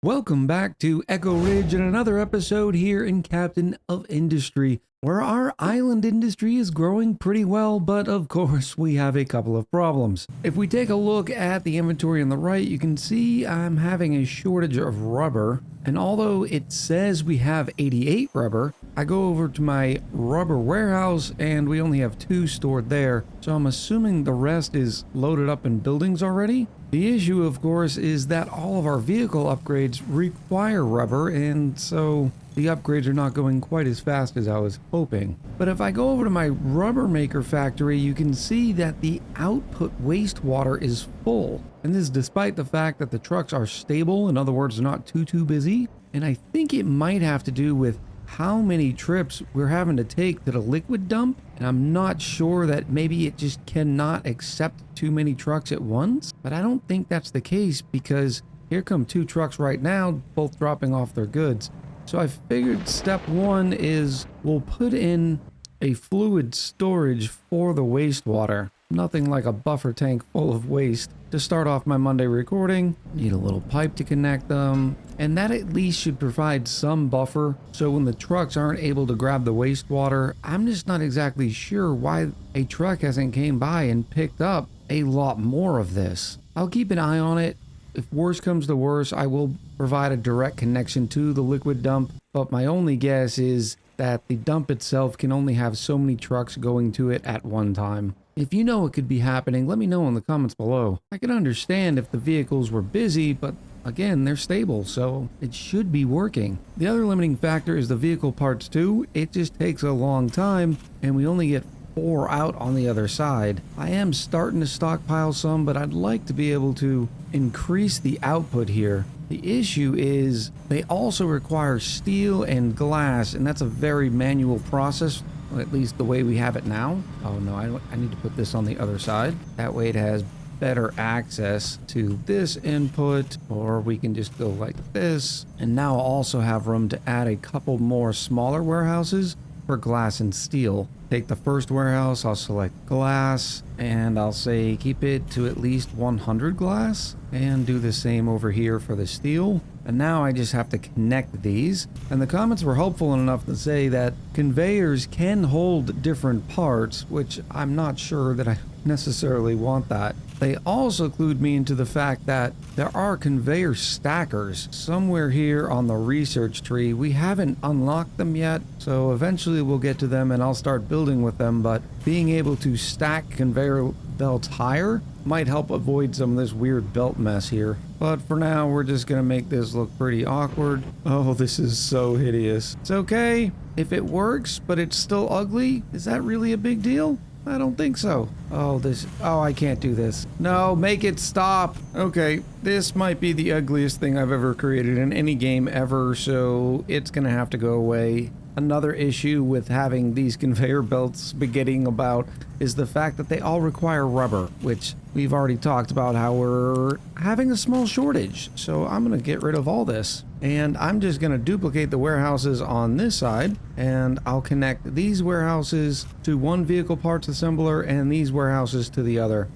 Welcome back to Echo Ridge and another episode here in Captain of Industry, where our island industry is growing pretty well, but of course we have a couple of problems. If we take a look at the inventory on the right, you can see I'm having a shortage of rubber, and although it says we have 88 rubber, I go over to my rubber warehouse and we only have 2 stored there, so I'm assuming the rest is loaded up in buildings already. The issue, of course, is that all of our vehicle upgrades require rubber, and so the upgrades are not going quite as fast as I was hoping. But if I go over to my rubber maker factory, you can see that the output wastewater is full. And this is despite the fact that the trucks are stable, in other words, they're not too busy. And I think it might have to do with how many trips we're having to take to the liquid dump, and I'm not sure that maybe it just cannot accept too many trucks at once, but I don't think that's the case because here come 2 trucks right now, both dropping off their goods. So I figured step 1 is we'll put in a fluid storage for the wastewater. Nothing like a buffer tank full of waste. To start off my Monday recording, need a little pipe to connect them, and that at least should provide some buffer so when the trucks aren't able to grab the wastewater. I'm just not exactly sure why a truck hasn't came by and picked up a lot more of this. I'll keep an eye on it. If worse comes to worse, I will provide a direct connection to the liquid dump, but my only guess is that the dump itself can only have so many trucks going to it at one time. If you know what could be happening, let me know in the comments below. I can understand if the vehicles were busy, but again, they're stable, so it should be working. The other limiting factor is the vehicle parts too. It just takes a long time, and we only get 4 out on the other side. I am starting to stockpile some, but I'd like to be able to increase the output here. The issue is they also require steel and glass, and that's a very manual process. At least the way we have it now. Oh no, I need to put this on the other side. That way it has better access to this input, or we can just go like this. And now I'll also have room to add a couple more smaller warehouses for glass and steel. Take the first warehouse, I'll select glass, and I'll say keep it to at least 100 glass, and do the same over here for the steel. And now I just have to connect these. And the comments were helpful enough to say that conveyors can hold different parts, which I'm not sure that I necessarily want that. They also clued me into the fact that there are conveyor stackers somewhere here on the research tree. We haven't unlocked them yet, so eventually we'll get to them and I'll start building with them, but being able to stack conveyor belts higher might help avoid some of this weird belt mess here. But for now, we're just gonna make this look pretty awkward. Oh, this is so hideous. It's okay if it works, but it's still ugly. Is that really a big deal? I don't think so. Oh, I can't do this. No, make it stop. Okay, this might be the ugliest thing I've ever created in any game ever, so it's gonna have to go away. Another issue with having these conveyor belts beginning about is the fact that they all require rubber, which we've already talked about how we're having a small shortage. So I'm going to get rid of all this. And I'm just going to duplicate the warehouses on this side, and I'll connect these warehouses to one vehicle parts assembler and these warehouses to the other.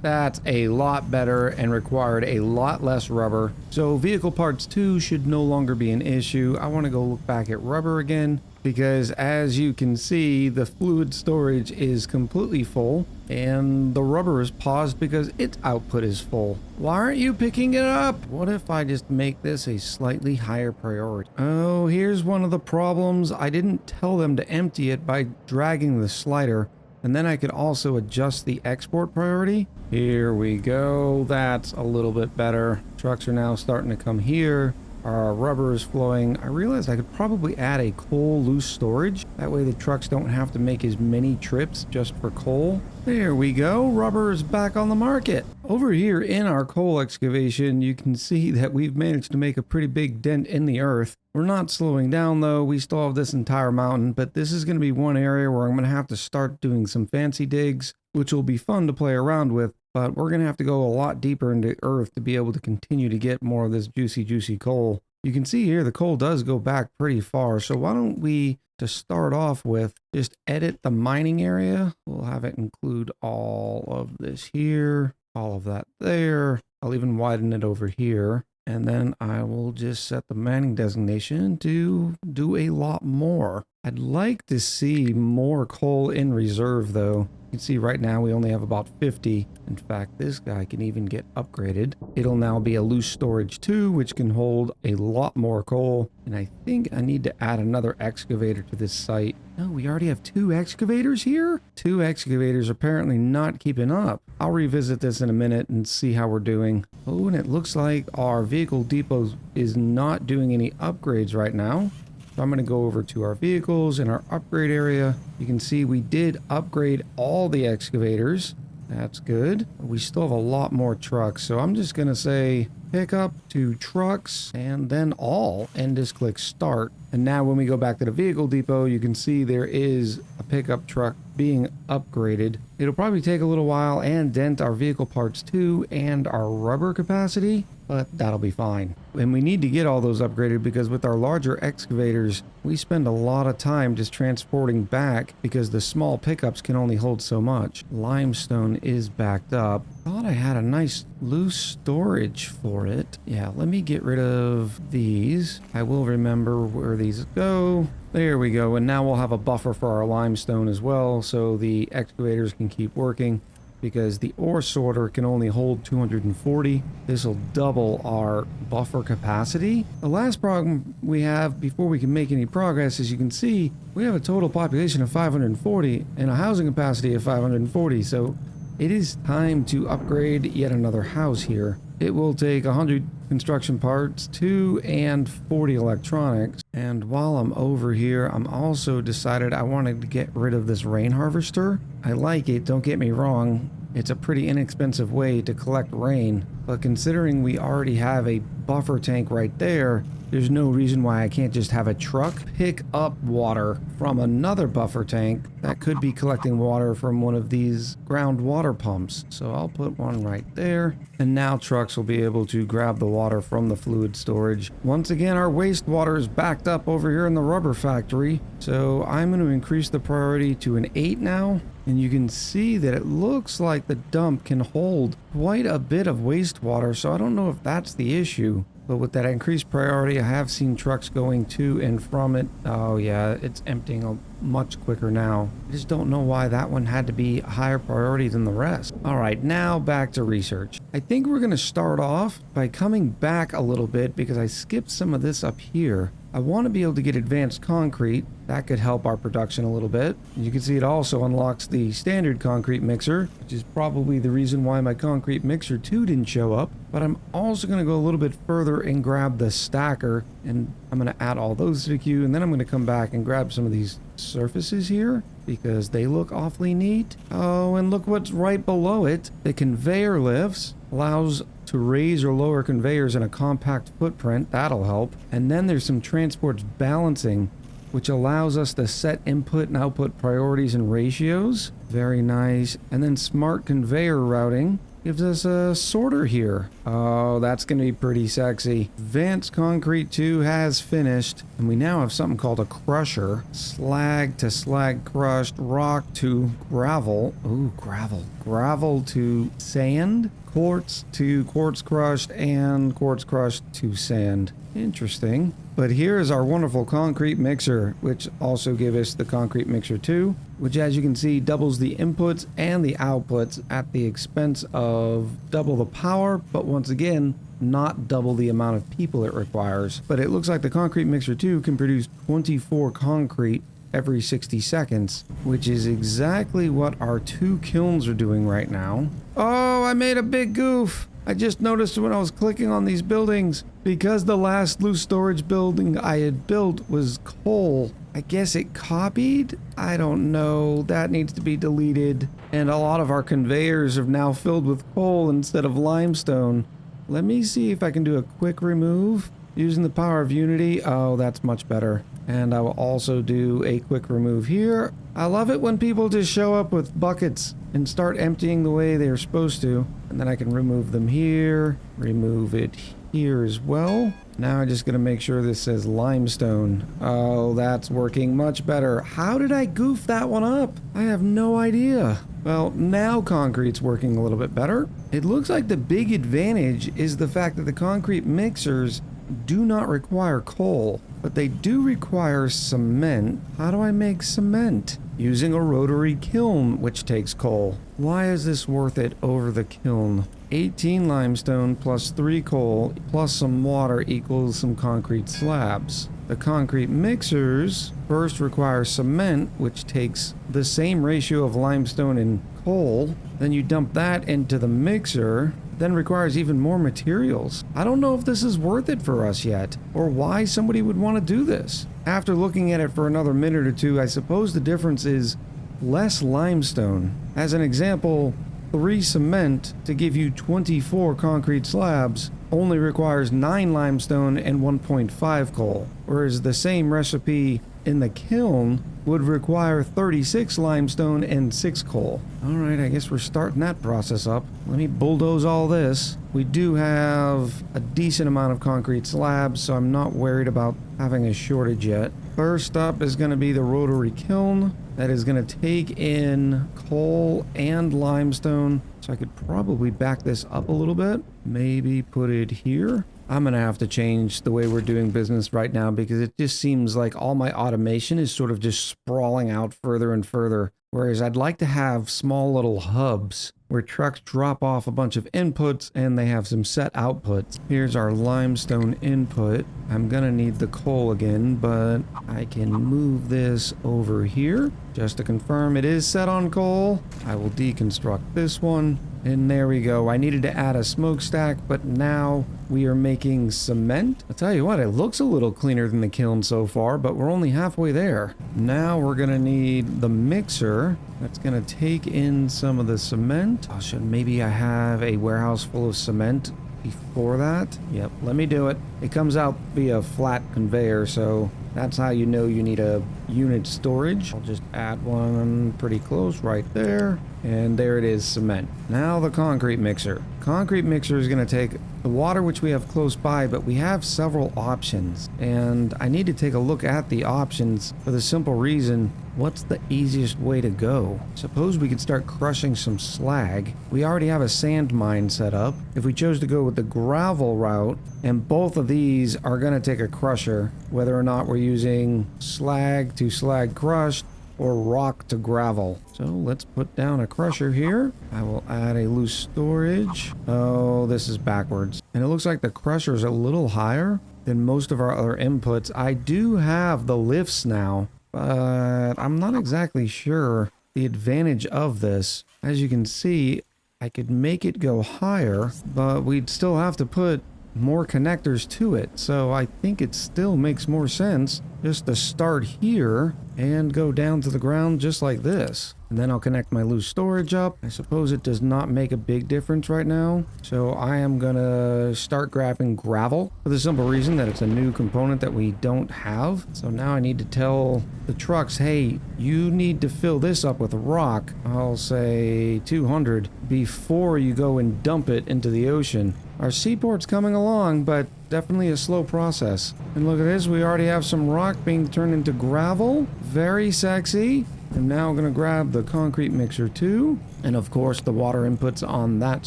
That's a lot better and required a lot less rubber. So vehicle parts 2 should no longer be an issue. I want to go look back at rubber again, because as you can see, the fluid storage is completely full and the rubber is paused because its output is full. Why aren't you picking it up? What if I just make this a slightly higher priority? Oh, here's one of the problems. I didn't tell them to empty it by dragging the slider, and then I could also adjust the export priority. Here we go. That's a little bit better. Trucks are now starting to come here. Our rubber is flowing. I realized I could probably add a coal loose storage. That way the trucks don't have to make as many trips just for coal. There we go. Rubber is back on the market. Over here in our coal excavation, you can see that we've managed to make a pretty big dent in the earth. We're not slowing down though. We still have this entire mountain, but this is going to be one area where I'm going to have to start doing some fancy digs, which will be fun to play around with. But we're going to have to go a lot deeper into earth to be able to continue to get more of this juicy coal. You can see here the coal does go back pretty far. So why don't we, to start off with, just edit the mining area. We'll have it include all of this here, all of that there. I'll even widen it over here. And then I will just set the mining designation to do a lot more. I'd like to see more coal in reserve though. You can see right now we only have about 50. In fact, this guy can even get upgraded. It'll now be a loose storage too, which can hold a lot more coal. And I think I need to add another excavator to this site. No, we already have 2 excavators here? 2 excavators apparently not keeping up. I'll revisit this in a minute and see how we're doing. Oh, and it looks like our vehicle depot is not doing any upgrades right now. So I'm going to go over to our vehicles and our upgrade area. You can see we did upgrade all the excavators. That's good. We still have a lot more trucks. So I'm just going to say pick up to trucks and then all and just click start. And now when we go back to the vehicle depot, you can see there is a pickup truck being upgraded. It'll probably take a little while and dent our vehicle parts too and our rubber capacity, but that'll be fine. And we need to get all those upgraded because with our larger excavators, we spend a lot of time just transporting back because the small pickups can only hold so much. Limestone is backed up. Thought I had a nice loose storage for it. Yeah, let me get rid of these. I will remember where these go. There we go. And now we'll have a buffer for our limestone as well, so the excavators can keep working because the ore sorter can only hold 240. This will double our buffer capacity. The last problem we have before we can make any progress, as you can see, we have a total population of 540 and a housing capacity of 540. So it is time to upgrade yet another house here. It will take 100 construction parts, 2 and 40 electronics. And while I'm over here, I'm also decided I wanted to get rid of this rain harvester. I like it, don't get me wrong. It's a pretty inexpensive way to collect rain, but considering we already have a buffer tank right there, there's no reason why I can't just have a truck pick up water from another buffer tank that could be collecting water from one of these groundwater pumps. So I'll put one right there. And now trucks will be able to grab the water from the fluid storage. Once again, our wastewater is backed up over here in the rubber factory. So I'm going to increase the priority to an 8 now. And you can see that it looks like the dump can hold quite a bit of wastewater. So I don't know if that's the issue. But with that increased priority, I have seen trucks going to and from it. Oh yeah, it's emptying much quicker now. I just don't know why that one had to be a higher priority than the rest. All right, now back to research. I think we're going to start off by coming back a little bit because I skipped some of this up here. I want to be able to get advanced concrete. That could help our production a little bit. You can see it also unlocks the standard concrete mixer, which is probably the reason why my concrete mixer 2 didn't show up. But I'm also going to go a little bit further and grab the stacker, and I'm going to add all those to the queue, and then I'm going to come back and grab some of these surfaces here because they look awfully neat. Oh, and look what's right below it. The conveyor lifts allows to raise or lower conveyors in a compact footprint. That'll help. And then there's some transports balancing, which allows us to set input and output priorities and ratios. Very nice. And then smart conveyor routing gives us a sorter here. Oh, that's going to be pretty sexy. Advanced Concrete 2 has finished, and we now have something called a crusher. Slag to slag crushed, rock to gravel. Ooh, gravel. Gravel to sand, quartz to quartz crushed, and quartz crushed to sand. Interesting. But here is our wonderful concrete mixer, which also gave us the concrete mixer 2, which as you can see doubles the inputs and the outputs at the expense of double the power, but once again, not double the amount of people it requires. But it looks like the concrete mixer 2 can produce 24 concrete every 60 seconds, which is exactly what our 2 kilns are doing right now. Oh, I made a big goof. I just noticed when I was clicking on these buildings, because the last loose storage building I had built was coal, I guess it copied? I don't know. That needs to be deleted. And a lot of our conveyors are now filled with coal instead of limestone. Let me see if I can do a quick remove using the power of Unity. Oh, that's much better. And I will also do a quick remove here. I love it when people just show up with buckets and start emptying the way they're supposed to. And then I can remove them here, remove it here as well. Now I'm just going to make sure this says limestone. Oh, that's working much better. How did I goof that one up? I have no idea. Well, now concrete's working a little bit better. It looks like the big advantage is the fact that the concrete mixers do not require coal, but they do require cement. How do I make cement? Using a rotary kiln, which takes coal. Why is this worth it over the kiln? 18 limestone plus 3 coal plus some water equals some concrete slabs. The concrete mixers first require cement, which takes the same ratio of limestone and coal. Then you dump that into the mixer, then requires even more materials. I don't know if this is worth it for us yet, or why somebody would want to do this. After looking at it for another minute or two, I suppose the difference is less limestone. As an example, 3 cement to give you 24 concrete slabs only requires 9 limestone and 1.5 coal, whereas the same recipe in the kiln would require 36 limestone and 6 coal. Alright, I guess we're starting that process up. Let me bulldoze all this. We do have a decent amount of concrete slabs, so I'm not worried about having a shortage yet. First up is going to be the rotary kiln. That is going to take in coal and limestone. So I could probably back this up a little bit. Maybe put it here. I'm going to have to change the way we're doing business right now because it just seems like all my automation is sort of just sprawling out further and further. Whereas I'd like to have small little hubs where trucks drop off a bunch of inputs and they have some set outputs. Here's our limestone input. I'm gonna need the coal again, but I can move this over here. Just to confirm it is set on coal, I will deconstruct this one. And there we go. I needed to add a smokestack, but now we are making cement. I'll tell you what, it looks a little cleaner than the kiln so far, but we're only halfway there. Now we're gonna need the mixer. That's gonna take in some of the cement. Oh, maybe I have a warehouse full of cement before that. Yep, let me do it. It comes out via flat conveyor, so that's how you know you need a unit storage. I'll just add one pretty close right there. And there it is, cement. Now the concrete mixer. Concrete mixer is going to take the water which we have close by, but we have several options. And I need to take a look at the options for the simple reason, what's the easiest way to go? Suppose we could start crushing some slag. We already have a sand mine set up. If we chose to go with the gravel route, and both of these are going to take a crusher, whether or not we're using slag to slag crushed, or rock to gravel. So let's put down a crusher here. I will add a loose storage. Oh, this is backwards. And it looks like the crusher is a little higher than most of our other inputs. I do have the lifts now, but I'm not exactly sure the advantage of this. As you can see, I could make it go higher, but we'd still have to put more connectors to it. So I think it still makes more sense just to start here and go down to the ground just like this. And then I'll connect my loose storage up. I suppose it does not make a big difference right now. So I am gonna start grabbing gravel for the simple reason that it's a new component that we don't have. So now I need to tell the trucks, hey, you need to fill this up with rock. I'll say 200 before you go and dump it into the ocean. Our seaport's coming along, but definitely a slow process. And look at this, we already have some rock being turned into gravel. Very sexy. And now I'm going to grab the concrete mixer too. And of course the water inputs on that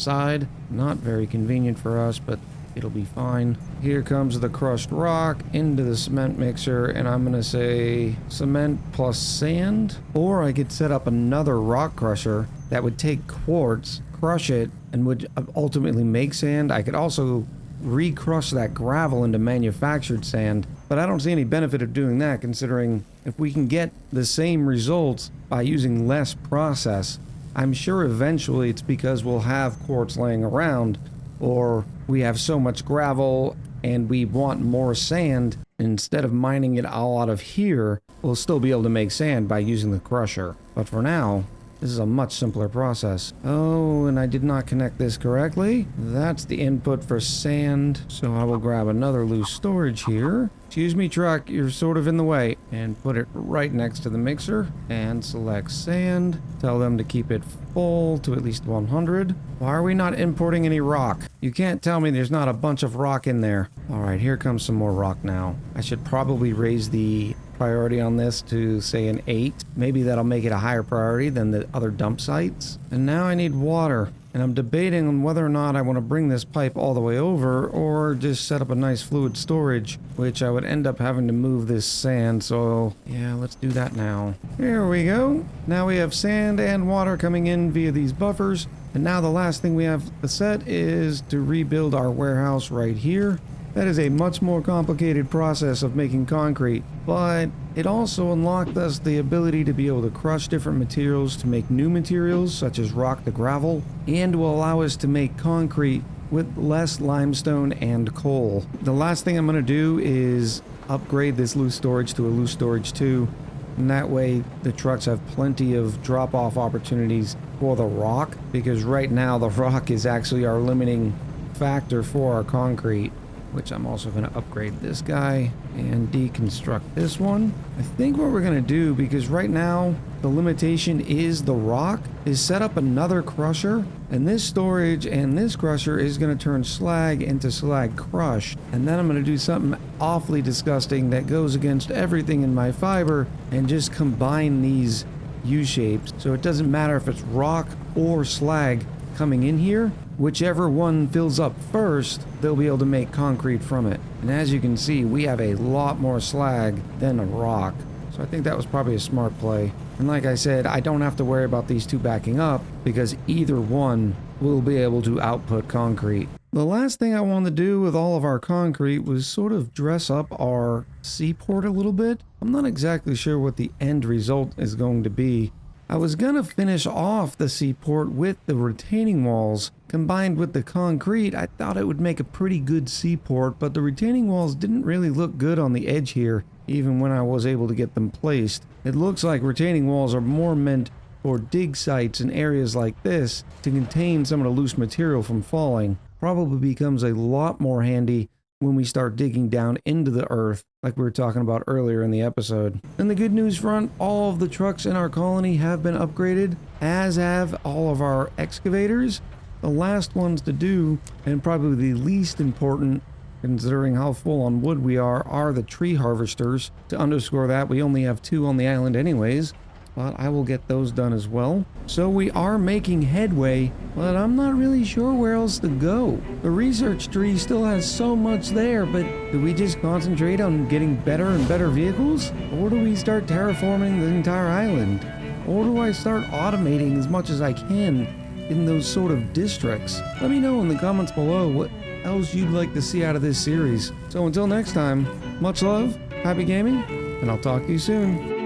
side. Not very convenient for us, but it'll be fine. Here comes the crushed rock into the cement mixer, and I'm going to say cement plus sand. Or I could set up another rock crusher that would take quartz, crush it, and would ultimately make sand. I could also recrush that gravel into manufactured sand, but I don't see any benefit of doing that, considering if we can get the same results by using less process. I'm sure eventually it's because we'll have quartz laying around, or we have so much gravel and we want more sand. Instead of mining it all out of here, we'll still be able to make sand by using the crusher. But for now, this is a much simpler process. Oh, and I did not connect this correctly. That's the input for sand. So I will grab another loose storage here. Excuse me, truck, you're sort of in the way. And put it right next to the mixer. And select sand. Tell them to keep it full to at least 100. Why are we not importing any rock? You can't tell me there's not a bunch of rock in there. All right, here comes some more rock now. I should probably raise the priority on this to say an 8. Maybe that'll make it a higher priority than the other dump sites. And now I need water. And I'm debating on whether or not I want to bring this pipe all the way over or just set up a nice fluid storage, which I would end up having to move this sand. So yeah, let's do that now. Here we go. Now we have sand and water coming in via these buffers. And now the last thing we have to set is to rebuild our warehouse right here. That is a much more complicated process of making concrete, but it also unlocked us the ability to be able to crush different materials to make new materials, such as rock to gravel, and will allow us to make concrete with less limestone and coal. The last thing I'm going to do is upgrade this loose storage to a loose storage 2, and that way the trucks have plenty of drop-off opportunities for the rock, because right now the rock is actually our limiting factor for our concrete. Which I'm also going to upgrade this guy and deconstruct this one. I think what we're going to do, because right now the limitation is the rock, is set up another crusher, and this storage and this crusher is going to turn slag into slag crush. And then I'm going to do something awfully disgusting that goes against everything in my fiber and just combine these U-shapes. So it doesn't matter if it's rock or slag coming in here. Whichever one fills up first, they'll be able to make concrete from it. And as you can see, we have a lot more slag than a rock. So I think that was probably a smart play. And like I said, I don't have to worry about these two backing up because either one will be able to output concrete. The last thing I wanted to do with all of our concrete was sort of dress up our seaport a little bit. I'm not exactly sure what the end result is going to be. I was gonna finish off the seaport with the retaining walls. Combined with the concrete, I thought it would make a pretty good seaport, but the retaining walls didn't really look good on the edge here, even when I was able to get them placed. It looks like retaining walls are more meant for dig sites and areas like this to contain some of the loose material from falling. Probably becomes a lot more handy when we start digging down into the earth, like we were talking about earlier in the episode. And the good news front, all of the trucks in our colony have been upgraded, as have all of our excavators. The last ones to do, and probably the least important, considering how full on wood we are the tree harvesters. To underscore that, we only have 2 on the island anyways, but I will get those done as well. So we are making headway, but I'm not really sure where else to go. The research tree still has so much there, but do we just concentrate on getting better and better vehicles? Or do we start terraforming the entire island? Or do I start automating as much as I can in those sort of districts? Let me know in the comments below what else you'd like to see out of this series. So until next time, much love, happy gaming, and I'll talk to you soon.